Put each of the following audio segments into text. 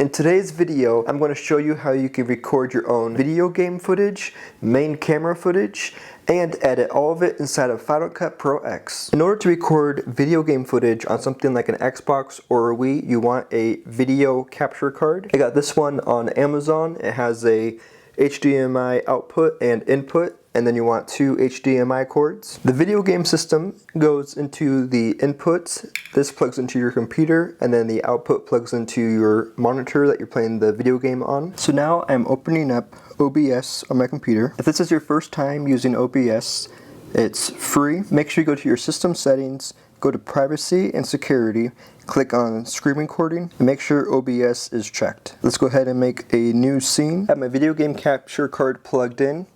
In today's video, I'm going to show you how you can record your own video game footage, main camera footage, and edit all of it inside of Final Cut Pro X. In order to record video game footage on something like an Xbox or a Wii, you want a video capture card. I got this one on Amazon. It has a HDMI output and input, and then you want 2 HDMI cords. The video game system goes into the inputs. This plugs into your computer, and then the output plugs into your monitor that you're playing the video game on. So now I'm opening up OBS on my computer. If this is your first time using OBS, it's free. Make sure you go to your system settings, go to privacy and security, click on screen recording, and make sure OBS is checked. Let's go ahead and make a new scene. I have my video game capture card plugged in.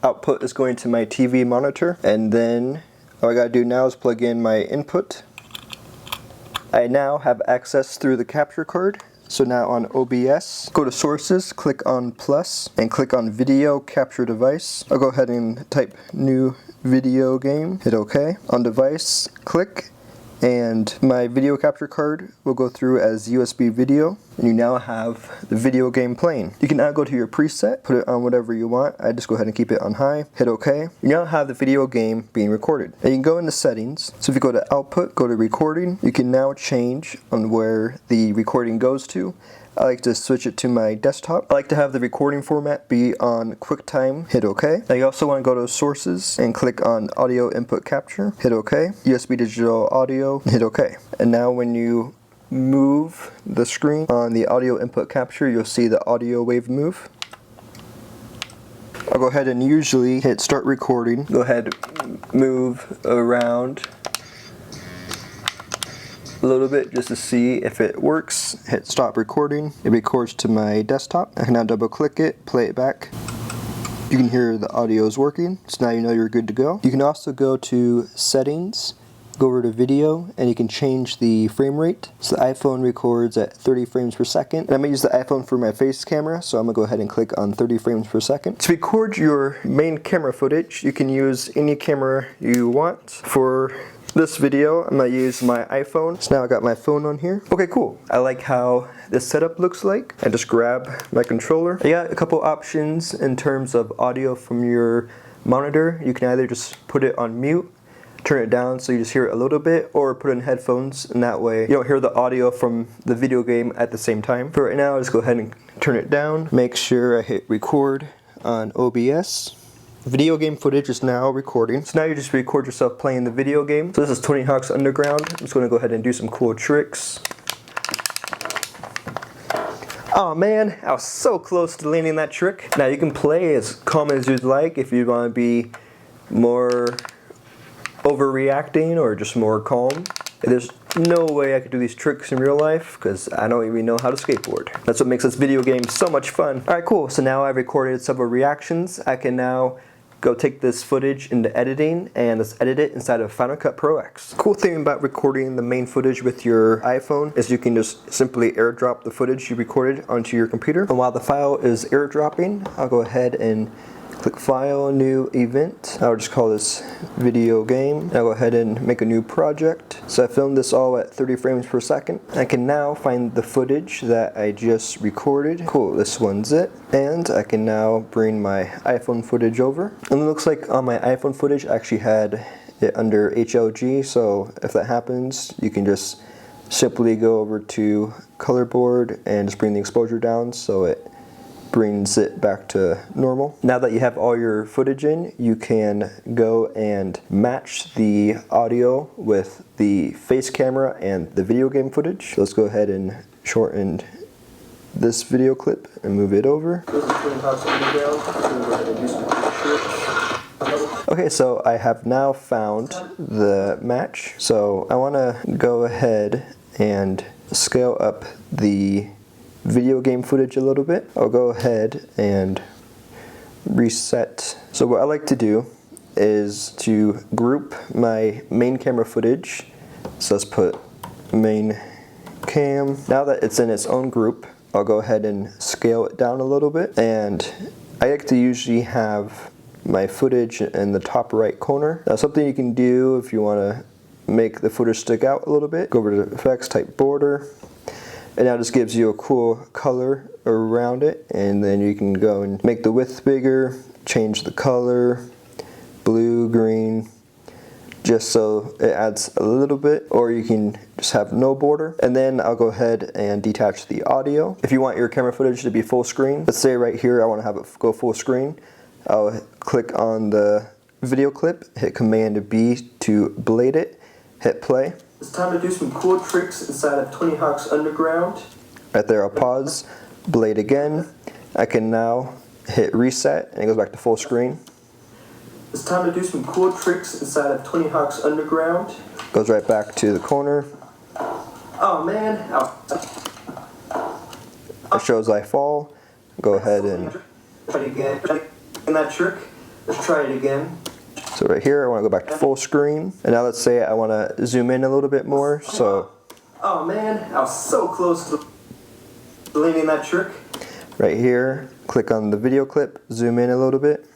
Output is going to my TV monitor, and then all I gotta do now is plug in my input. I now have access through the capture card. So now on OBS, go to sources, click on plus, and click on video capture device. I'll go ahead and type new video game, hit OK. On device, click, and my video capture card will go through as USB video, and you now have the video game playing. You can now go to your preset, put it on whatever you want. I just go ahead and keep it on high, hit OK. You now have the video game being recorded. And you can go into settings. So if you go to output, go to recording, you can now change on where the recording goes to. I like to switch it to my desktop. I like to have the recording format be on QuickTime, hit OK. Now you also want to go to sources and click on audio input capture, hit OK. USB digital audio, hit OK. And now when you move the screen on the audio input capture, you'll see the audio wave move. I'll go ahead and usually hit start recording. Go ahead, move around a little bit just to see if it works. Hit stop recording. It records to my desktop. I can now double click it, play it back. You can hear the audio is working, so now you know you're good to go. You can also go to settings, go over to video, and you can change the frame rate. So the iPhone records at 30 frames per second. And I'm gonna use the iPhone for my face camera, so I'm gonna go ahead and click on 30 frames per second. To record your main camera footage, you can use any camera you want. For this video, I'm gonna use my iPhone. So now I got my phone on here. Okay, cool. I like how this setup looks like. I just grab my controller. I got a couple options in terms of audio from your monitor. You can either just put it on mute, turn it down so you just hear it a little bit, or put it in headphones, and that way you don't hear the audio from the video game at the same time. For right now, I'll just go ahead and turn it down. Make sure I hit record on OBS. Video game footage is now recording. So now you just record yourself playing the video game. So this is Tony Hawk's Underground. I'm just gonna go ahead and do some cool tricks. Oh man, I was so close to landing that trick. Now you can play as calm as you'd like if you wanna be more overreacting or just more calm. There's no way I could do these tricks in real life because I don't even know how to skateboard. That's what makes this video game so much fun. Alright, cool. So now I've recorded several reactions. I can now go take this footage into editing and let's edit it inside of Final Cut Pro X. Cool thing about recording the main footage with your iPhone is you can just simply airdrop the footage you recorded onto your computer. And while the file is airdropping, I'll go ahead and click File, New Event. I'll just call this Video Game. I'll go ahead and make a new project. So I filmed this all at 30 frames per second. I can now find the footage that I just recorded. Cool, this one's it. And I can now bring my iPhone footage over. And it looks like on my iPhone footage I actually had it under HLG, so if that happens, you can just simply go over to color board and just bring the exposure down so it brings it back to normal. Now that you have all your footage in, you can go and match the audio with the face camera and the video game footage. So let's go ahead and shorten this video clip and move it over. Okay, so I have now found the match. So I want to go ahead and scale up the video game footage a little bit. I'll go ahead and reset. So what I like to do is to group my main camera footage. So let's put main cam. Now that it's in its own group, I'll go ahead and scale it down a little bit. And I like to usually have my footage in the top right corner. Now something you can do if you want to make the footage stick out a little bit, go over to effects, type border, And now this gives you a cool color around it, and then you can go and make the width bigger, change the color, blue, green, just so it adds a little bit, or you can just have no border. And then I'll go ahead and detach the audio. If you want your camera footage to be full screen, let's say right here I want to have it go full screen, I'll click on the video clip, hit Command B to blade it, hit play. It's time to do some cool tricks inside of Tony Hawk's Underground. Right there I'll pause, blade again. I can now hit reset and it goes back to full screen. It's time to do some cool tricks inside of Tony Hawk's Underground. Goes right back to the corner. Oh man. It shows I fall. Go ahead and try it again. And that trick. Let's try it again. So right here I want to go back to full screen. And now let's say I want to zoom in a little bit more. So oh man, I was so close to deleting that trick. Right here, click on the video clip, zoom in a little bit.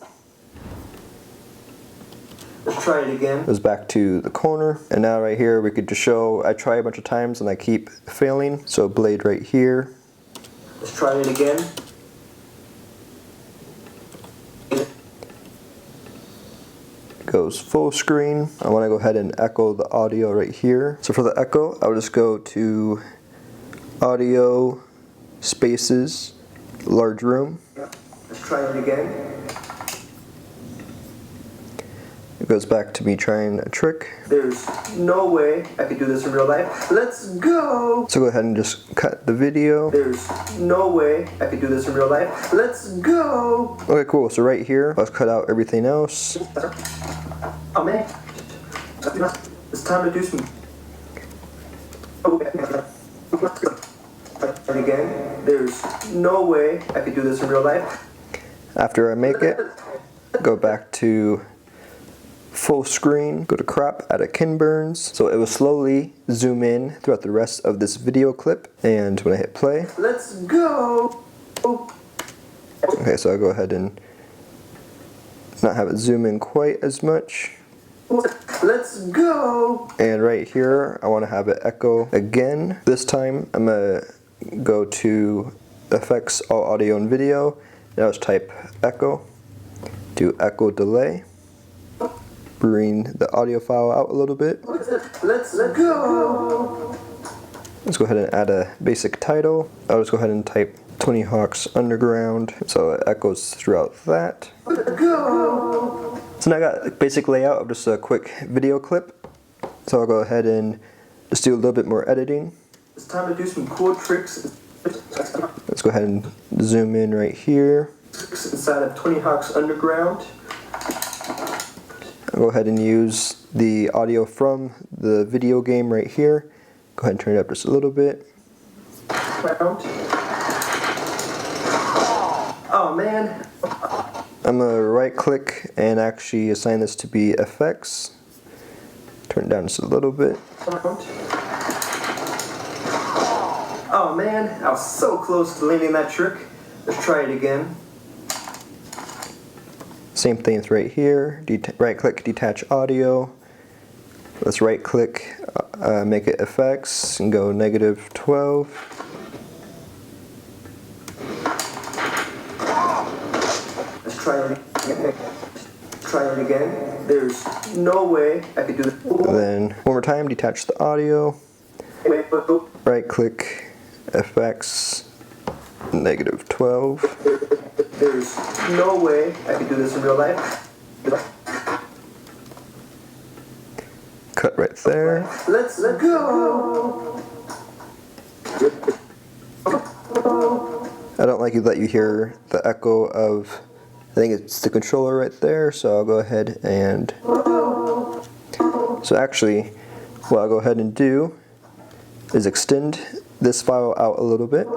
Let's try it again. Goes back to the corner. And now right here we could just show I try a bunch of times and I keep failing. So blade right here. Let's try it again. Goes full screen. I want to go ahead and echo the audio right here. So for the echo, I would just go to Audio, Spaces, Large Room. Let's try it again. It goes back to me trying a trick. There's no way I could do this in real life. Let's go! So go ahead and just cut the video. There's no way I could do this in real life. Let's go! Okay, cool. So right here, let's cut out everything else. Oh man. It's time to do some... Again, there's no way I could do this in real life. After I make it, go back to full screen, go to crop, add a Ken Burns. So it will slowly zoom in throughout the rest of this video clip. And when I hit play, let's go! Okay, so I'll go ahead and not have it zoom in quite as much. Let's go! And right here, I want to have it echo again. This time, I'm going to go to Effects, All Audio and Video. Now let's type echo. Do echo delay. Bring the audio file out a little bit. Let's go! Let's go ahead and add a basic title. I'll just go ahead and type Tony Hawk's Underground, so it echoes throughout that. Let's go! So now I got a basic layout of just a quick video clip. So I'll go ahead and just do a little bit more editing. It's time to do some cool tricks. Let's go ahead and zoom in right here. Inside of Tony Hawk's Underground. I'll go ahead and use the audio from the video game right here. Go ahead and turn it up just a little bit. Oh man. I'm going to right click and actually assign this to be effects. Turn it down just a little bit. Oh man, I was so close to deleting that trick. Let's try it again. Same thing with right here. Right click, detach audio. Let's right click, make it effects, and go -12. Let's try it again. There's no way I could do this. Then one more time, detach the audio. Right click, effects, -12. There's no way I could do this in real life. Cut right there. Let's go! I don't like that you hear the echo of, I think it's the controller right there, so I'll go ahead and, so actually what I'll go ahead and do is extend this file out a little bit,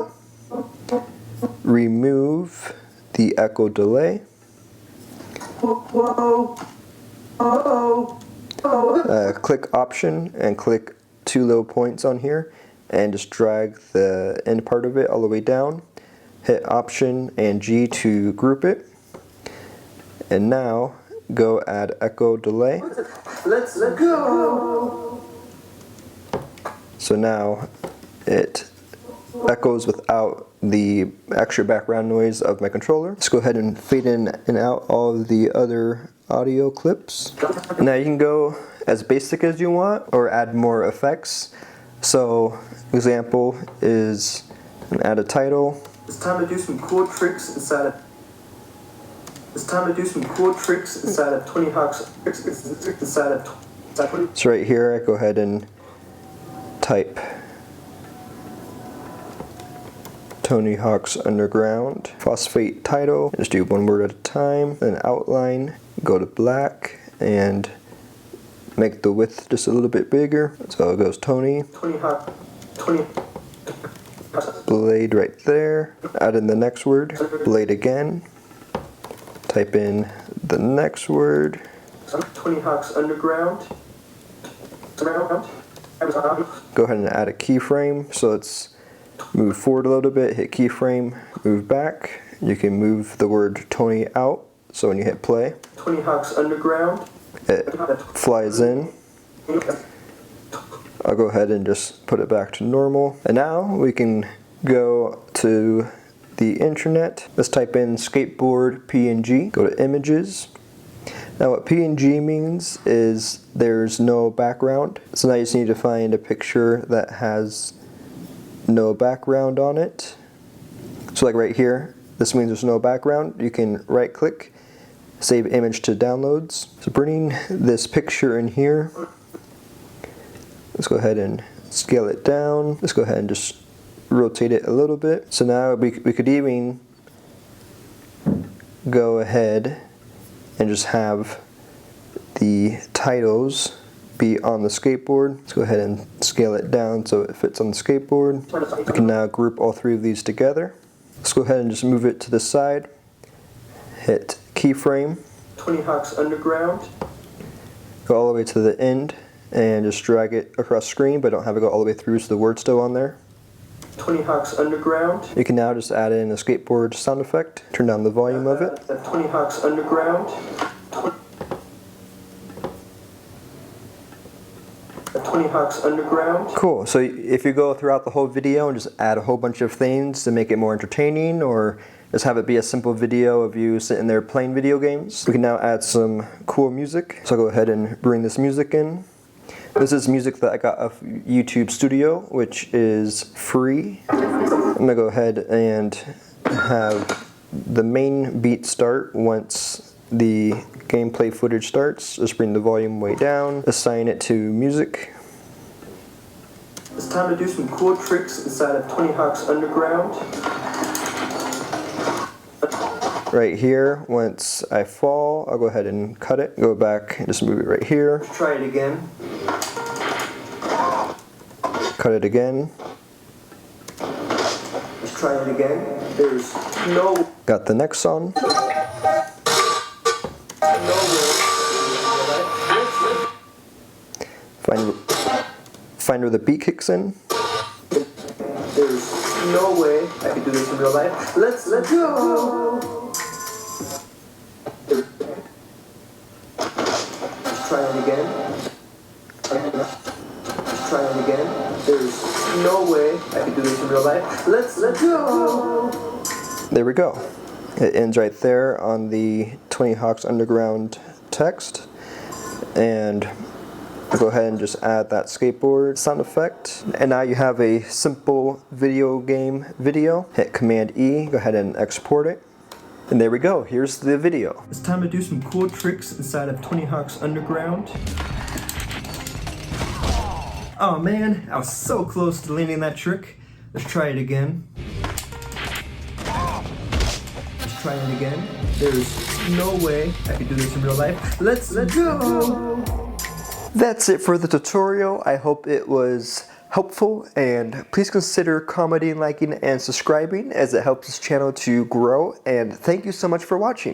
remove the echo delay, click option and click two little points on here and just drag the end part of it all the way down. Hit option and G to group it. And now go add echo delay. Let's go! So now it echoes without the extra background noise of my controller. Let's go ahead and fade in and out all of the other audio clips. Now you can go as basic as you want or add more effects. So example is add a title. It's time to do some cool tricks inside of. It's time to do some cool tricks inside of Tony Hawk's. Inside of. So right here, I go ahead and type Tony Hawk's Underground, phosphate title, just do one word at a time, then outline, go to black, and make the width just a little bit bigger. So it goes Tony Hawk, blade right there, add in the next word, blade again, type in the next word, Tony Hawk's Underground. Go ahead and add a keyframe, so it's move forward a little bit, hit keyframe, move back. You can move the word Tony out, so when you hit play, Tony Hawk's Underground, it flies in. I'll go ahead and just put it back to normal. And now we can go to the internet. Let's type in skateboard PNG, go to images. Now what PNG means is there's no background. So now you just need to find a picture that has no background on it. So like right here, this means there's no background. You can right click, save image to downloads. So bringing this picture in here, let's go ahead and scale it down. Let's go ahead and just rotate it a little bit. So now we could even go ahead and just have the titles be on the skateboard. Let's go ahead and scale it down so it fits on the skateboard. We can now group all three of these together. Let's go ahead and just move it to the side. Hit keyframe. Tony Hawk's Underground. Go all the way to the end and just drag it across screen, but don't have it go all the way through so the word's still on there. Tony Hawk's Underground. You can now just add in a skateboard sound effect. Turn down the volume of it. Tony Hawk's Underground. Tony Hawk's Underground. Cool. So if you go throughout the whole video and just add a whole bunch of things to make it more entertaining, or just have it be a simple video of you sitting there playing video games, we can now add some cool music. So I'll go ahead and bring this music in. This is music that I got off YouTube Studio, which is free. I'm gonna go ahead and have the main beat start once the gameplay footage starts. Just bring the volume way down, assign it to music. It's time to do some cool tricks inside of Tony Hawk's Underground. Right here, once I fall, I'll go ahead and cut it. Go back and just move it right here. Let's try it again. Cut it again. Let's try it again. There's no... Got the next song. Find where the beat kicks in. There's no way I can do this in real life. Let's go! Let's try it again. Let's try it again. There's no way I can do this in real life. Let's go! There we go. It ends right there on the Tony Hawk's Underground text. And go ahead and just add that skateboard sound effect. And now you have a simple video game video. Hit Command E, go ahead and export it. And there we go, here's the video. It's time to do some cool tricks inside of Tony Hawk's Underground. Oh man, I was so close to landing that trick. Let's try it again. Let's try it again. There's no way I can do this in real life. Let's go! That's it for the tutorial. I hope it was helpful, and please consider commenting, liking, and subscribing as it helps this channel to grow. And thank you so much for watching.